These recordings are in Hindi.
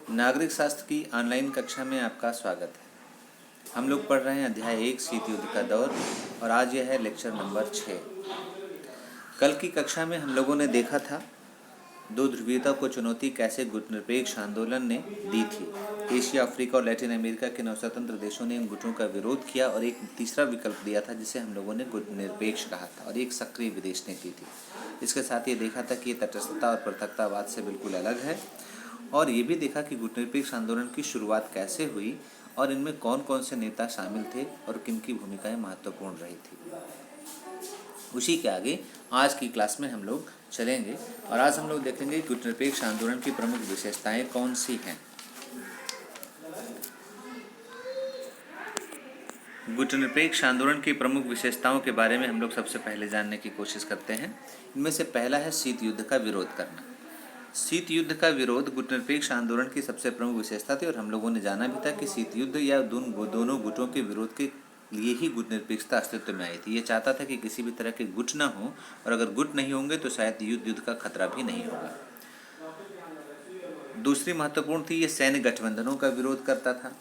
नागरिक शास्त्र की ऑनलाइन कक्षा में आपका स्वागत है। हम लोग पढ़ रहे हैं अध्याय 1 शीत युद्ध का दौर और आज यह है लेक्चर नंबर 6। कल की कक्षा में हम लोगों ने देखा था दो ध्रुवीयता को चुनौती कैसे गुटनिरपेक्ष आंदोलन ने दी थी। एशिया, अफ्रीका और लैटिन अमेरिका के नवस्वतंत्र देशों ने इन गुटों का विरोध किया और एक तीसरा विकल्प दिया था जिसे हम लोगों ने गुटनिरपेक्ष कहा था और एक सक्रिय विदेश नीति थी। इसके साथ ये देखा था कि ये तटस्थता और पृथकतावाद से बिल्कुल अलग है और ये भी देखा कि गुटनिरपेक्ष आंदोलन की शुरुआत कैसे हुई और इनमें कौन कौन से नेता शामिल थे और किन की भूमिकाएं महत्वपूर्ण रही थी। उसी के आगे आज की क्लास में हम लोग चलेंगे और आज हम लोग देखेंगे कि गुटनिरपेक्ष आंदोलन की प्रमुख विशेषताएं कौन सी हैं। गुटनिरपेक्ष आंदोलन की प्रमुख विशेषताओं के बारे में हम लोग सबसे पहले जानने की कोशिश करते हैं। इनमें से पहला है शीत युद्ध का विरोध करना। शीत युद्ध का विरोध गुटनिरपेक्ष आंदोलन की सबसे प्रमुख विशेषता थी और हम लोगों ने जाना भी था कि शीत युद्ध या दोनों गुटों के विरोध के लिए ही गुटनिरपेक्षता अस्तित्व में आई थी। ये चाहता था कि किसी भी तरह के गुट ना हो और अगर गुट नहीं होंगे तो शायद युद्ध का खतरा भी नहीं होगा। दूसरी महत्वपूर्ण थी, ये सैन्य गठबंधनों का विरोध करता था।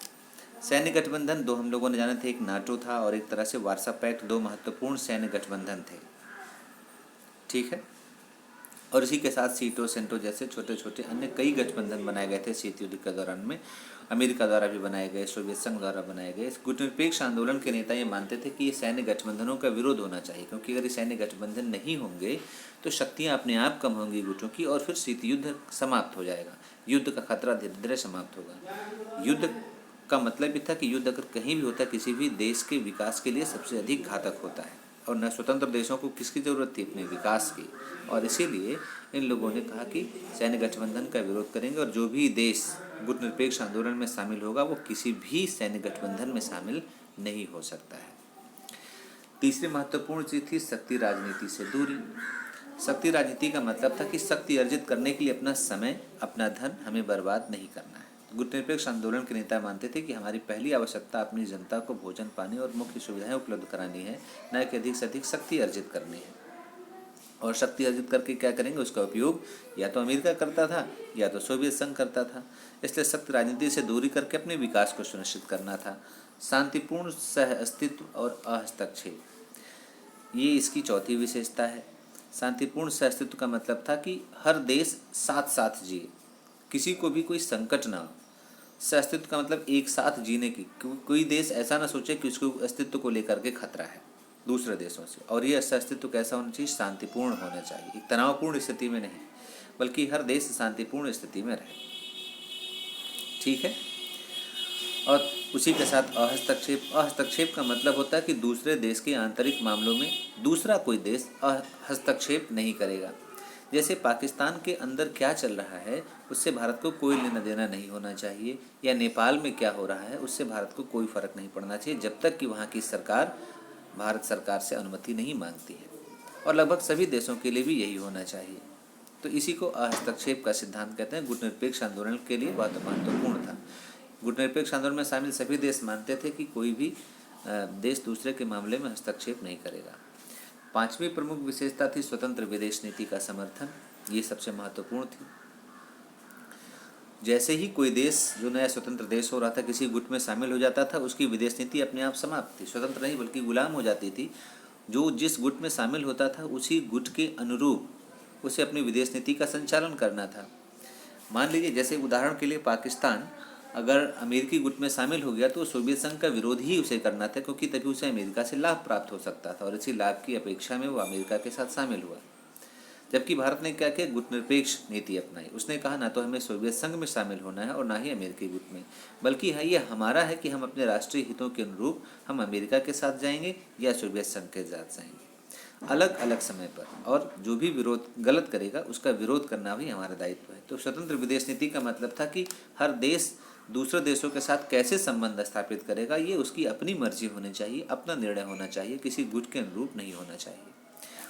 सैन्य गठबंधन दो हम लोगों ने जाना थे, एक नाटो था और एक तरह से वार्सा पैक्ट, दो महत्वपूर्ण सैन्य गठबंधन थे। ठीक है, और इसी के साथ सीटो सेंटो जैसे छोटे छोटे अन्य कई गठबंधन बनाए गए थे शीत युद्ध के दौरान में। अमेरिका द्वारा भी बनाए गए, सोवियत संघ द्वारा बनाए गए। इस गुटनिरपेक्ष आंदोलन के नेता ये मानते थे कि ये सैन्य गठबंधनों का विरोध होना चाहिए, क्योंकि अगर ये सैन्य गठबंधन नहीं होंगे तो शक्तियाँ अपने आप कम होंगी गुटों की और फिर शीत युद्ध समाप्त हो जाएगा, युद्ध का खतरा धीरे धीरे समाप्त होगा। युद्ध का मतलब भी था कि युद्ध अगर कहीं भी होता है किसी भी देश के विकास के लिए सबसे अधिक घातक होता है और न स्वतंत्र देशों को किसकी ज़रूरत थी, अपने विकास की। और इसीलिए इन लोगों ने कहा कि सैन्य गठबंधन का विरोध करेंगे और जो भी देश गुटनिरपेक्ष आंदोलन में शामिल होगा वो किसी भी सैन्य गठबंधन में शामिल नहीं हो सकता है। तीसरी महत्वपूर्ण चीज थी शक्ति राजनीति से दूरी। शक्ति राजनीति का मतलब था कि शक्ति अर्जित करने के लिए अपना समय, अपना धन हमें बर्बाद नहीं करना है। गुटनिरपेक्ष आंदोलन के नेता मानते थे कि हमारी पहली आवश्यकता अपनी जनता को भोजन, पानी और मुख्य सुविधाएं उपलब्ध करानी है, न कि अधिक से अधिक शक्ति अर्जित करनी है। और शक्ति अर्जित करके क्या करेंगे, उसका उपयोग या तो अमेरिका करता था या तो सोवियत संघ करता था। इसलिए शक्ति राजनीति से दूरी करके अपने विकास को सुनिश्चित करना था। शांतिपूर्ण सह अस्तित्व और अहस्तक्षेप, ये इसकी चौथी विशेषता है। शांतिपूर्ण सह अस्तित्व का मतलब था कि हर देश साथ साथ जिए, किसी को भी कोई संकट ना हो। सहअस्तित्व का मतलब एक साथ जीने की, कोई देश ऐसा ना सोचे कि उसको अस्तित्व को लेकर के खतरा है दूसरे देशों से। और ये सहअस्तित्व कैसा होना चाहिए, शांतिपूर्ण होना चाहिए, एक तनावपूर्ण स्थिति में नहीं, बल्कि हर देश शांतिपूर्ण स्थिति में रहे। ठीक है, और उसी के साथ अहस्तक्षेप। अहस्तक्षेप का मतलब होता है कि दूसरे देश के आंतरिक मामलों में दूसरा कोई देश हस्तक्षेप नहीं करेगा। जैसे पाकिस्तान के अंदर क्या चल रहा है उससे भारत को कोई लेना देना नहीं होना चाहिए, या नेपाल में क्या हो रहा है उससे भारत को कोई फर्क नहीं पड़ना चाहिए जब तक कि वहाँ की सरकार भारत सरकार से अनुमति नहीं मांगती है। और लगभग सभी देशों के लिए भी यही होना चाहिए। तो इसी को हस्तक्षेप का सिद्धांत कहते हैं। गुटनिरपेक्ष आंदोलन के लिए बहुत महत्वपूर्ण था। गुटनिरपेक्ष आंदोलन में शामिल सभी देश मानते थे कि कोई भी देश दूसरे के मामले में हस्तक्षेप नहीं करेगा। पांचवी प्रमुख विशेषता थी स्वतंत्र विदेश नीति का समर्थन। ये सबसे महत्वपूर्ण थी। जैसे ही कोई देश जो नया स्वतंत्र देश हो रहा था किसी गुट में शामिल हो जाता था, उसकी विदेश नीति अपने आप समाप्त थी, स्वतंत्र नहीं बल्कि गुलाम हो जाती थी। जो जिस गुट में शामिल होता था उसी गुट के अनुरूप उसे अपनी विदेश नीति का संचालन करना था। मान लीजिए, जैसे उदाहरण के लिए पाकिस्तान अगर अमेरिकी गुट में शामिल हो गया तो सोवियत संघ का विरोध ही उसे करना था, क्योंकि तभी उसे अमेरिका से लाभ प्राप्त हो सकता था और इसी लाभ की अपेक्षा में वो अमेरिका के साथ शामिल हुआ। जबकि भारत ने क्या किया, गुटनिरपेक्ष नीति अपनाई। उसने कहा ना तो हमें सोवियत संघ में शामिल होना है और ना ही अमेरिकी गुट में, बल्कि ये हमारा है कि हम अपने राष्ट्रीय हितों के अनुरूप हम अमेरिका के साथ जाएंगे या सोवियत संघ के साथ जाएंगे अलग अलग समय पर, और जो भी विरोध गलत करेगा उसका विरोध करना भी हमारा दायित्व है। तो स्वतंत्र विदेश नीति का मतलब था कि हर देश दूसरे देशों के साथ कैसे संबंध स्थापित करेगा ये उसकी अपनी मर्जी होनी चाहिए, अपना निर्णय होना चाहिए, किसी गुट के अनुरूप नहीं होना चाहिए।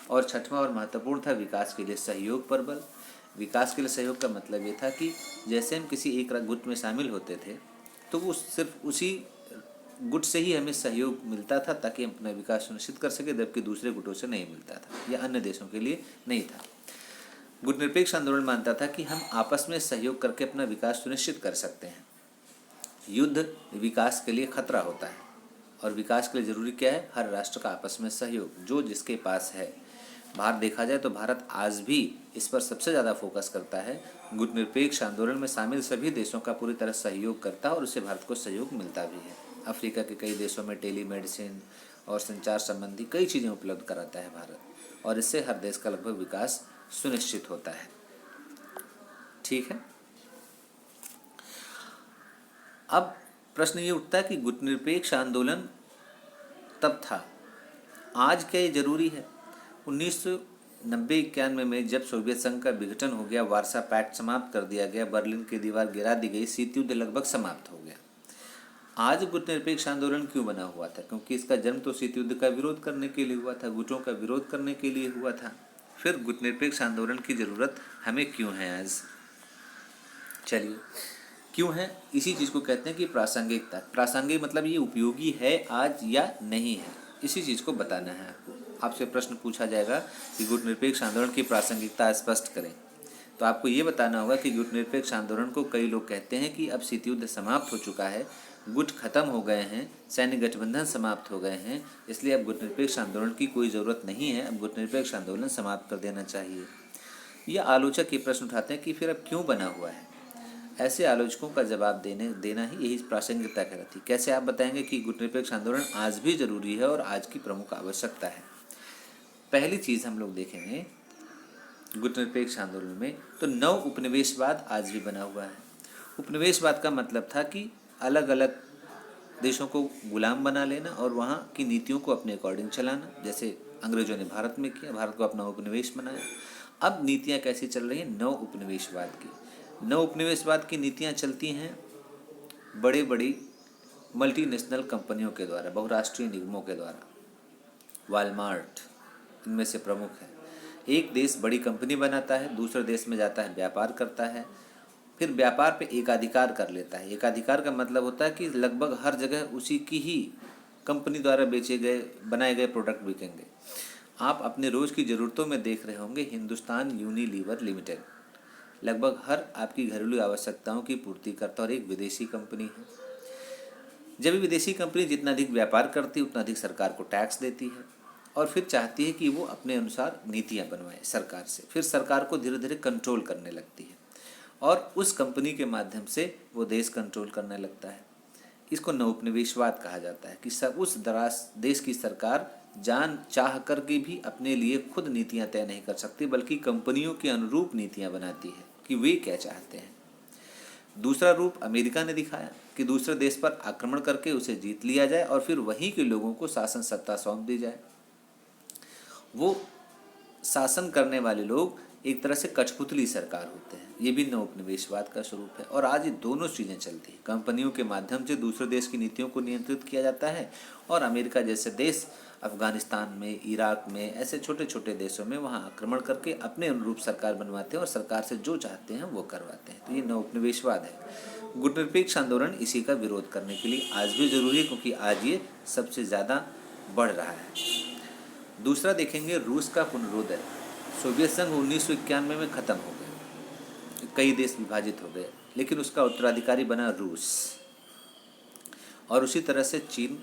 और छठवां और महत्वपूर्ण था विकास के लिए सहयोग पर बल। विकास के लिए सहयोग का मतलब ये था कि जैसे हम किसी एक गुट में शामिल होते थे तो वो सिर्फ उसी गुट से ही हमें सहयोग मिलता था ताकि हम अपना विकास सुनिश्चित कर सके, जबकि दूसरे गुटों से नहीं मिलता था या अन्य देशों के लिए नहीं था। गुटनिरपेक्ष आंदोलन मानता था कि हम आपस में सहयोग करके अपना विकास सुनिश्चित कर सकते हैं। युद्ध विकास के लिए खतरा होता है और विकास के लिए जरूरी क्या है? हर राष्ट्र का आपस में सहयोग, जो जिसके पास है। भारत देखा जाए तो भारत आज भी इस पर सबसे ज़्यादा फोकस करता है। गुटनिरपेक्ष आंदोलन में शामिल सभी देशों का पूरी तरह सहयोग करता है और उससे भारत को सहयोग मिलता भी है। अफ्रीका के कई देशों में टेलीमेडिसिन और संचार संबंधी कई चीज़ें उपलब्ध कराता है भारत, और इससे हर देश का लगभग विकास सुनिश्चित होता है। ठीक है। अब प्रश्न ये उठता है कि गुटनिरपेक्ष आंदोलन तब था, आज क्या ये जरूरी है? 1990-91 में जब सोवियत संघ का विघटन हो गया, वार्सा पैक्ट समाप्त कर दिया गया, बर्लिन की दीवार गिरा दी गई, शीत युद्ध लगभग समाप्त हो गया। आज गुटनिरपेक्ष आंदोलन क्यों बना हुआ था? क्योंकि इसका जन्म तो शीत युद्ध का विरोध करने के लिए हुआ था, गुटों का विरोध करने के लिए हुआ था। फिर गुटनिरपेक्ष आंदोलन की ज़रूरत हमें क्यों है आज? चलिए, क्यों है? इसी चीज़ को कहते हैं कि प्रासंगिकता। प्रासंगिक मतलब ये उपयोगी है आज या नहीं है, इसी चीज़ को बताना है आपको। आपसे प्रश्न पूछा जाएगा कि गुटनिरपेक्ष आंदोलन की प्रासंगिकता स्पष्ट करें, तो आपको ये बताना होगा कि गुटनिरपेक्ष आंदोलन को कई लोग कहते हैं कि अब शीत युद्ध समाप्त हो चुका है, गुट खत्म हो गए हैं, सैन्य गठबंधन समाप्त हो गए हैं, इसलिए अब गुटनिरपेक्ष आंदोलन की कोई ज़रूरत नहीं है, अब गुटनिरपेक्ष आंदोलन समाप्त कर देना चाहिए। यह आलोचक ये प्रश्न उठाते हैं कि फिर अब क्यों बना हुआ है? ऐसे आलोचकों का जवाब देना ही यही प्रासंगिकता कहलाती है। कैसे आप बताएंगे कि गुटनिरपेक्ष आंदोलन आज भी जरूरी है और आज की प्रमुख आवश्यकता है? पहली चीज़ हम लोग देखेंगे गुटनिरपेक्ष आंदोलन में, तो नव उपनिवेशवाद आज भी बना हुआ है। उपनिवेशवाद का मतलब था कि अलग अलग देशों को गुलाम बना लेना और वहाँ की नीतियों को अपने अकॉर्डिंग चलाना, जैसे अंग्रेजों ने भारत में किया, भारत को अपना उपनिवेश बनाया। अब नीतियाँ कैसी चल रही हैं? नव उपनिवेशवाद की। नव उपनिवेशवाद की नीतियाँ चलती हैं बड़े बड़ी मल्टीनेशनल कंपनियों के द्वारा, बहुराष्ट्रीय निगमों के द्वारा। वालमार्ट इनमें से प्रमुख है। एक देश बड़ी कंपनी बनाता है, दूसरे देश में जाता है, व्यापार करता है, फिर व्यापार पे एकाधिकार कर लेता है। एकाधिकार का मतलब होता है कि लगभग हर जगह उसी की ही कंपनी द्वारा बेचे गए बनाए गए प्रोडक्ट बिकेंगे। आप अपने रोज़ की ज़रूरतों में देख रहे होंगे हिंदुस्तान यूनिलीवर लिमिटेड लगभग हर आपकी घरेलू आवश्यकताओं की पूर्ति करता और एक विदेशी कंपनी है। जब विदेशी कंपनी जितना अधिक व्यापार करती है उतना अधिक सरकार को टैक्स देती है और फिर चाहती है कि वो अपने अनुसार नीतियाँ बनवाए सरकार से, फिर सरकार को धीरे धीरे कंट्रोल करने लगती है और उस कंपनी के माध्यम से वो देश कंट्रोल करने लगता है। इसको नवोपनिवेशवाद कहा जाता है कि सब उस देश की सरकार जान चाह कर के भी अपने लिए खुद नीतियाँ तय नहीं कर सकती, बल्कि कंपनियों के अनुरूप नीतियाँ बनाती है कि वे क्या चाहते हैं। दूसरा रूप अमेरिका ने दिखाया कि दूसरे देश पर आक्रमण करके उसे जीत लिया जाए और फिर वहीं के लोगों को शासन सत्ता सौंप दी जाए। वो शासन करने वाले लोग एक तरह से कठपुतली सरकार होते हैं। ये भी नवोपनिवेशवाद का स्वरूप है और आज ये दोनों चीज़ें चलती हैं। कंपनियों के माध्यम से दूसरे देश की नीतियों को नियंत्रित किया जाता है और अमेरिका जैसे देश अफगानिस्तान में, इराक में, ऐसे छोटे छोटे देशों में वहाँ आक्रमण करके अपने अनुरूप सरकार बनवाते हैं और सरकार से जो चाहते हैं वो करवाते हैं। तो ये नवोपनिवेशवाद है। गुटनिरपेक्ष आंदोलन इसी का विरोध करने के लिए आज भी जरूरी है, क्योंकि आज ये सबसे ज़्यादा बढ़ रहा है। दूसरा देखेंगे रूस का पुनरोदय। सोवियत संघ 1991 में ख़त्म हो गया, कई देश विभाजित हो गए, लेकिन उसका उत्तराधिकारी बना रूस। और उसी तरह से चीन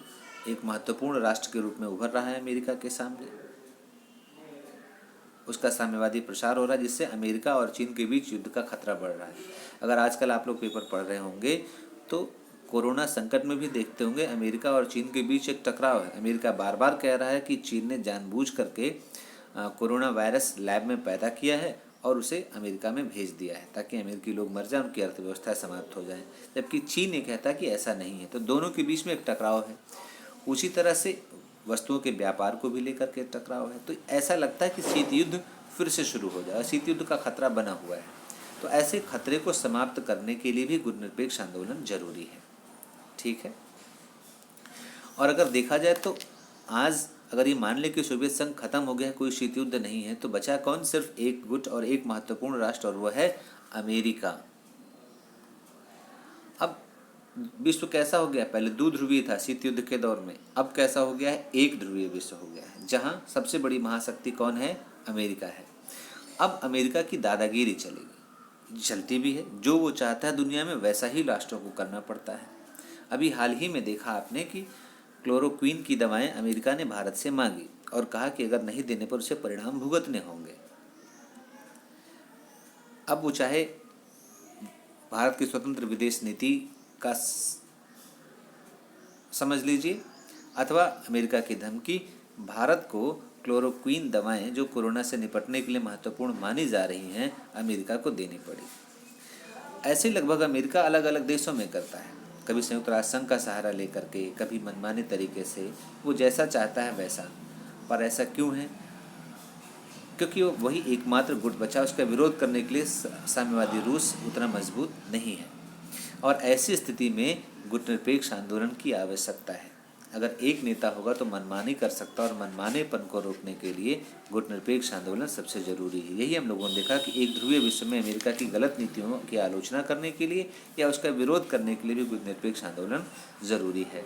एक महत्वपूर्ण राष्ट्र के रूप में उभर रहा है अमेरिका के सामने। उसका साम्यवादी प्रसार हो रहा है, जिससे अमेरिका और चीन के बीच युद्ध का खतरा बढ़ रहा है। अगर आजकल आप लोग पेपर पढ़ रहे होंगे तो कोरोना संकट में भी देखते होंगे अमेरिका और चीन के बीच एक टकराव है। अमेरिका बार बार कह रहा है कि चीन ने जानबूझ करके कोरोना वायरस लैब में पैदा किया है और उसे अमेरिका में भेज दिया है ताकि अमेरिकी लोग मर जाएं, उनकी अर्थव्यवस्था समाप्त हो जाए, जबकि चीन ये कहता है कि ऐसा नहीं है। तो दोनों के बीच में एक टकराव है। उसी तरह से वस्तुओं के व्यापार को भी लेकर के टकराव है। तो ऐसा लगता है कि शीत युद्ध फिर से शुरू हो जाए, शीत युद्ध का खतरा बना हुआ है। तो ऐसे खतरे को समाप्त करने के लिए भी गुटनिरपेक्ष आंदोलन जरूरी है। ठीक है। और अगर देखा जाए तो आज अगर ये मान ले कि सोवियत संघ खत्म हो गया है, कोई शीत युद्ध नहीं है, तो बचा कौन? सिर्फ एक गुट और एक महत्वपूर्ण राष्ट्र, और वह है अमेरिका। अब विश्व कैसा हो गया? पहले दो ध्रुवीय था शीत युद्ध के दौर में, अब कैसा हो गया है? एक ध्रुवीय विश्व हो गया है, जहां सबसे बड़ी महाशक्ति कौन है? अमेरिका है। अब अमेरिका की दादागिरी चलेगी, चलती भी है। जो वो चाहता है दुनिया में वैसा ही राष्ट्रों को करना पड़ता है। अभी हाल ही में देखा आपने कि क्लोरोक्वीन की दवाएं अमेरिका ने भारत से मांगी और कहा कि अगर नहीं देने पर उसे परिणाम भुगतने होंगे। अब वो चाहे भारत की स्वतंत्र विदेश नीति का समझ लीजिए अथवा अमेरिका की धमकी, भारत को क्लोरोक्वीन दवाएं जो कोरोना से निपटने के लिए महत्वपूर्ण मानी जा रही हैं अमेरिका को देनी पड़ी। ऐसे लगभग अमेरिका अलग अलग देशों में करता है, कभी संयुक्त राष्ट्र संघ का सहारा लेकर के, कभी मनमाने तरीके से, वो जैसा चाहता है वैसा। पर ऐसा क्यों है? क्योंकि वो वही एकमात्र गुट बचा, उसका विरोध करने के लिए साम्यवादी रूस उतना मजबूत नहीं है। और ऐसी स्थिति में गुटनिरपेक्ष आंदोलन की आवश्यकता है। अगर एक नेता होगा तो मनमानी कर सकता है और मनमानेपन को रोकने के लिए गुटनिरपेक्ष आंदोलन सबसे जरूरी है। यही हम लोगों ने देखा कि एक ध्रुवीय विश्व में अमेरिका की गलत नीतियों की आलोचना करने के लिए या उसका विरोध करने के लिए भी गुटनिरपेक्ष आंदोलन जरूरी है।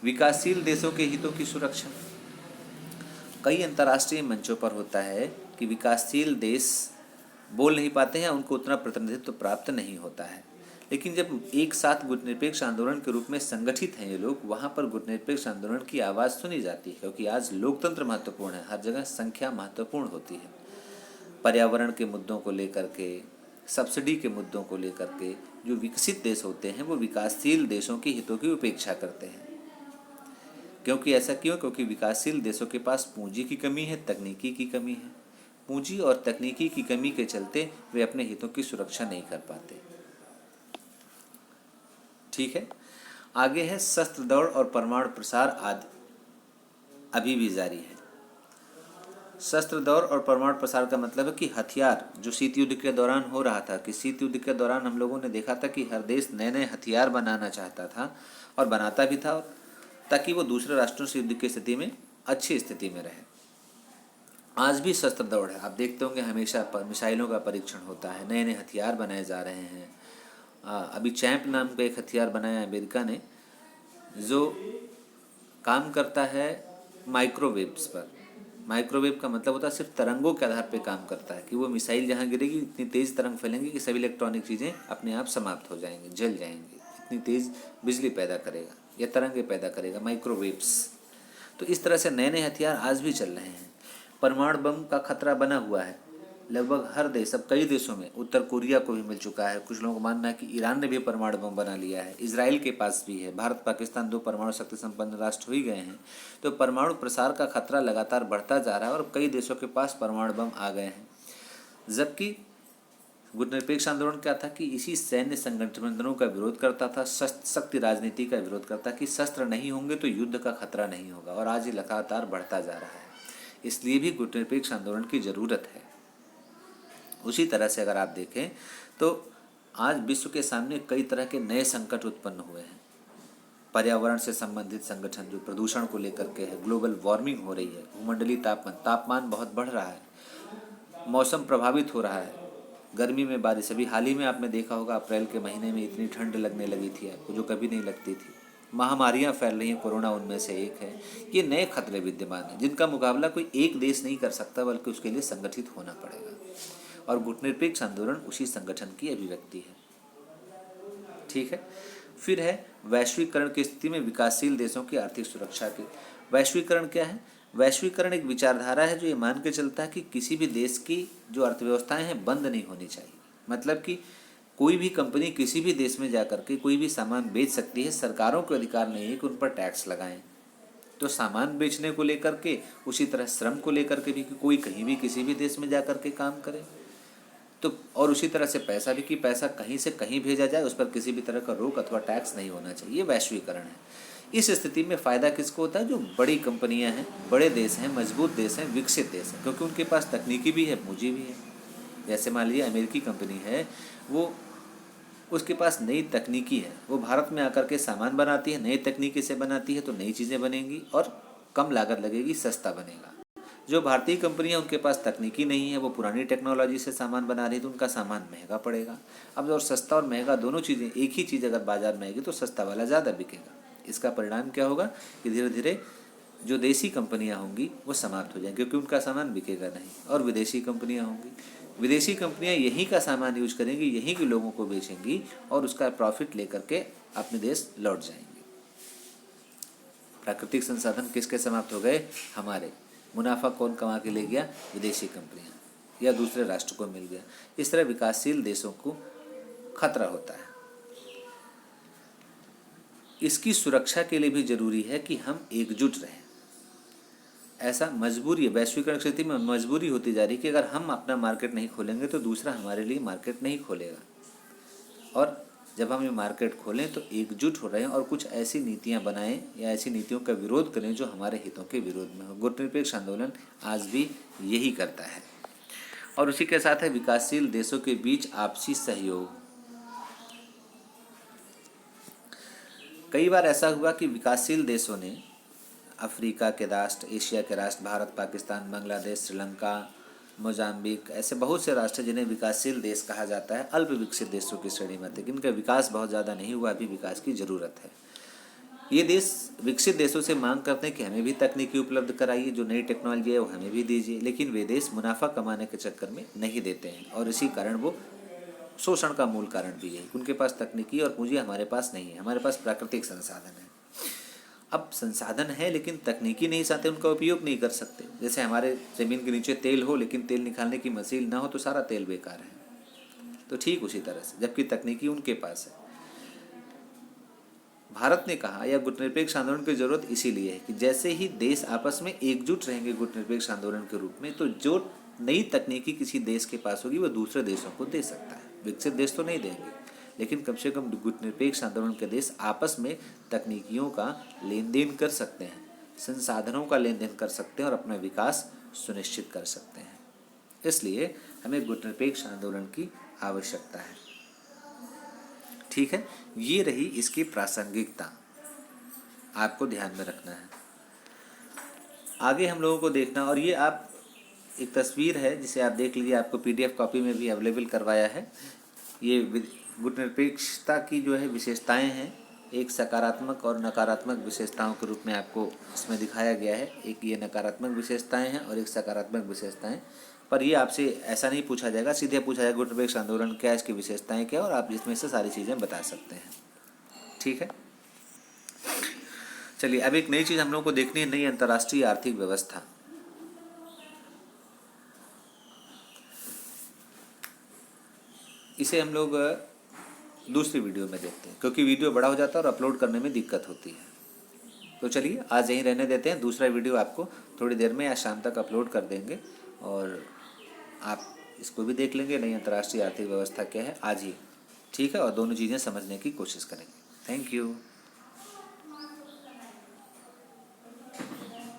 विकासशील देशों के हितों की सुरक्षा कई अंतर्राष्ट्रीय मंचों पर होता है कि विकासशील देश बोल नहीं पाते हैं, उनको उतना प्रतिनिधित्व प्राप्त नहीं होता है। लेकिन जब एक साथ गुटनिरपेक्ष आंदोलन के रूप में संगठित हैं ये लोग, वहाँ पर गुटनिरपेक्ष आंदोलन की आवाज़ सुनी जाती है। क्योंकि आज लोकतंत्र महत्वपूर्ण है, हर जगह संख्या महत्वपूर्ण होती है। पर्यावरण के मुद्दों को लेकर के, सब्सिडी के मुद्दों को लेकर के जो विकसित देश होते हैं वो विकासशील देशों के हितों की उपेक्षा करते हैं। क्योंकि ऐसा क्यों? क्योंकि विकासशील देशों के पास पूंजी की कमी है, तकनीकी की कमी है। पूंजी और तकनीकी की कमी के चलते वे अपने हितों की सुरक्षा नहीं कर पाते। ठीक है, आगे है शस्त्र दौड़ और परमाणु प्रसार आदि अभी भी जारी है। शस्त्र दौड़ और परमाणु प्रसार का मतलब है कि हथियार जो शीत युद्ध के दौरान हो रहा था, कि शीत युद्ध के दौरान हम लोगों ने देखा था कि हर देश नए नए हथियार बनाना चाहता था और बनाता भी था, ताकि वो दूसरे राष्ट्रों से युद्ध की स्थिति में अच्छी स्थिति में रहे। आज भी शस्त्र दौड़ है। आप देखते होंगे हमेशा मिसाइलों का परीक्षण होता है, नए नए हथियार बनाए जा रहे हैं। अभी चैंप नाम का एक हथियार बनाया अमेरिका ने जो काम करता है माइक्रोवेव्स पर। माइक्रोवेव का मतलब होता है सिर्फ तरंगों के आधार पर काम करता है, कि वो मिसाइल जहाँ गिरेगी इतनी तेज़ तरंग फैलेंगी कि सभी इलेक्ट्रॉनिक चीज़ें अपने आप समाप्त हो जाएंगी, जल जाएंगी। इतनी तेज़ बिजली पैदा करेगा या तरंगे पैदा करेगा माइक्रोवेव्स। तो इस तरह से नए नए हथियार आज भी चल रहे हैं। परमाणु बम का खतरा बना हुआ है लगभग हर देश, अब कई देशों में। उत्तर कोरिया को भी मिल चुका है। कुछ लोगों को मानना है कि ईरान ने भी परमाणु बम बना लिया है। इजराइल के पास भी है। भारत पाकिस्तान 2 परमाणु शक्ति संपन्न राष्ट्र हो ही गए हैं। तो परमाणु प्रसार का खतरा लगातार बढ़ता जा रहा है और कई देशों के पास परमाणु बम आ गए हैं। जबकि गुटनिरपेक्ष आंदोलन क्या था कि इसी सैन्य संगठनों का विरोध करता था, शक्ति राजनीति का विरोध करता कि शस्त्र नहीं होंगे तो युद्ध का खतरा नहीं होगा। और आज ये लगातार बढ़ता जा रहा है। इसलिए भी गुटनिरपेक्ष आंदोलन की ज़रूरत है। उसी तरह से अगर आप देखें तो आज विश्व के सामने कई तरह के नए संकट उत्पन्न हुए हैं। पर्यावरण से संबंधित संगठन जो प्रदूषण को लेकर के है, ग्लोबल वार्मिंग हो रही है, भूमंडलीय तापमान बहुत बढ़ रहा है, मौसम प्रभावित हो रहा है, गर्मी में बारिश। अभी हाल ही में आपने देखा होगा अप्रैल के महीने में इतनी ठंड लगने लगी थी आपको, जो कभी नहीं लगती थी। महामारियां फैल रही हैं, कोरोना उनमें से एक है। ये नए खतरे विद्यमान हैं जिनका मुकाबला कोई एक देश नहीं कर सकता, बल्कि उसके लिए संगठित होना पड़ेगा। और गुटनिरपेक्ष आंदोलन उसी संगठन की अभिव्यक्ति है। ठीक है, फिर है वैश्वीकरण की स्थिति में विकासशील देशों की आर्थिक सुरक्षा की। वैश्वीकरण क्या है? वैश्वीकरण एक विचारधारा है जो ये मान के चलता है कि किसी भी देश की जो अर्थव्यवस्थाएं हैं बंद नहीं होनी चाहिए। मतलब कि कोई भी कंपनी किसी भी देश में जाकर के कोई भी सामान बेच सकती है, सरकारों को अधिकार नहीं है कि उन पर टैक्स लगाएं। तो सामान बेचने को लेकर के, उसी तरह श्रम को लेकर के भी कि कोई कहीं भी किसी भी देश में जाकर के काम करे। तो और उसी तरह से पैसा भी कि पैसा कहीं से कहीं भेजा जाए, उस पर किसी भी तरह का रोक अथवा टैक्स नहीं होना चाहिए। वैश्वीकरण है। इस स्थिति में फ़ायदा किसको होता है? जो बड़ी कंपनियां हैं, बड़े देश हैं, मजबूत देश हैं, विकसित देश हैं, क्योंकि उनके पास तकनीकी भी है, पूंजी भी है। जैसे मान लीजिए अमेरिकी कंपनी है, वो उसके पास नई तकनीकी है, वो भारत में आकर के सामान बनाती है, नई तकनीकी से बनाती है, तो नई चीज़ें बनेंगी और कम लागत लगेगी, सस्ता बनेगा। जो भारतीय कंपनी है उनके पास तकनीकी नहीं है, वो पुरानी टेक्नोलॉजी से सामान बना रही है, तो उनका सामान महंगा पड़ेगा। अब और सस्ता और महंगा दोनों चीज़ें, एक ही चीज़ अगर बाजार में आएगी तो सस्ता वाला ज़्यादा बिकेगा। इसका परिणाम क्या होगा कि धीरे धीरे जो देसी कंपनियां होंगी वो समाप्त हो जाएंगी, क्योंकि उनका सामान बिकेगा नहीं, और विदेशी कंपनियां होंगी। विदेशी कंपनियां यहीं का सामान यूज करेंगी, यहीं के लोगों को बेचेंगी और उसका प्रॉफिट लेकर के अपने देश लौट जाएंगे। प्राकृतिक संसाधन किसके समाप्त हो गए? हमारे। मुनाफा कौन कमा के ले गया? विदेशी कंपनियां या दूसरे राष्ट्र को मिल गया। इस तरह विकासशील देशों को खतरा होता है। इसकी सुरक्षा के लिए भी जरूरी है कि हम एकजुट रहें। ऐसा मजबूरी है, वैश्वीकरण स्थिति में मजबूरी होती जा रही है कि अगर हम अपना मार्केट नहीं खोलेंगे तो दूसरा हमारे लिए मार्केट नहीं खोलेगा। और जब हम ये मार्केट खोलें तो एकजुट हो रहे हैं और कुछ ऐसी नीतियां बनाएं या ऐसी नीतियों का विरोध करें जो हमारे हितों के विरोध में हो। गुटनिरपेक्ष आंदोलन आज भी यही करता है। और उसी के साथ है विकासशील देशों के बीच आपसी सहयोग। कई बार ऐसा हुआ कि विकासशील देशों ने, अफ्रीका के राष्ट्र, एशिया के राष्ट्र, भारत, पाकिस्तान, बांग्लादेश, श्रीलंका, मोजाम्बिक, ऐसे बहुत से राष्ट्र जिन्हें विकासशील देश कहा जाता है, अल्प विकसित देशों की श्रेणी में थे, जिनका विकास बहुत ज़्यादा नहीं हुआ, अभी विकास की ज़रूरत है। ये देश विकसित देशों से मांग करते हैं कि हमें भी तकनीकी उपलब्ध कराइए, जो नई टेक्नोलॉजी है वो हमें भी दीजिए, लेकिन वे देश मुनाफा कमाने के चक्कर में नहीं देते हैं और इसी कारण वो शोषण का मूल कारण भी है। उनके पास तकनीकी और पूंजी हमारे पास नहीं है, हमारे पास प्राकृतिक संसाधन है। अब संसाधन है लेकिन तकनीकी नहीं चाहते, उनका उपयोग नहीं कर सकते। जैसे हमारे ज़मीन के नीचे तेल हो लेकिन तेल निकालने की मशीन ना हो तो सारा तेल बेकार है। तो ठीक उसी तरह से, जबकि तकनीकी उनके पास है। भारत ने कहा, या गुटनिरपेक्ष आंदोलन की जरूरत इसीलिए है कि जैसे ही देश आपस में एकजुट रहेंगे गुटनिरपेक्ष आंदोलन के रूप में, तो जो नई तकनीकी किसी देश के पास होगी वो दूसरे देशों को दे सकता है। विकसित देश तो नहीं देंगे, लेकिन कम से कम गुटनिरपेक्ष आंदोलन के देश आपस में तकनीकियों का लेन देन कर सकते हैं, संसाधनों का लेन देन कर सकते हैं और अपना विकास सुनिश्चित कर सकते हैं। इसलिए हमें गुटनिरपेक्ष आंदोलन की आवश्यकता है। ठीक है, ये रही इसकी प्रासंगिकता, आपको ध्यान में रखना है। आगे हम लोगों को देखना, और ये आप एक तस्वीर है जिसे आप देख लीजिए, आपको PDF कॉपी में भी अवेलेबल करवाया है। ये गुटनिरपेक्षता की जो है विशेषताएं हैं, एक सकारात्मक और नकारात्मक विशेषताओं के रूप में आपको इसमें दिखाया गया है। एक ये नकारात्मक विशेषताएं हैं और एक सकारात्मक विशेषताएं। पर ये आपसे ऐसा नहीं पूछा जाएगा, सीधे पूछा जाएगा गुटनिरपेक्ष आंदोलन क्या, इसकी विशेषताएं क्या, और आप इसमें से सारी चीज़ें बता सकते हैं। ठीक है, चलिए अब एक नई चीज़ हम लोगों को देखनी है, नई अंतर्राष्ट्रीय आर्थिक व्यवस्था। इसे हम लोग दूसरी वीडियो में देखते हैं, क्योंकि वीडियो बड़ा हो जाता है और अपलोड करने में दिक्कत होती है। तो चलिए आज यहीं रहने देते हैं, दूसरा वीडियो आपको थोड़ी देर में या शाम तक अपलोड कर देंगे और आप इसको भी देख लेंगे, नई अंतर्राष्ट्रीय आर्थिक व्यवस्था क्या है आज ही। ठीक है, और दोनों चीज़ें समझने की कोशिश करेंगे। Thank you.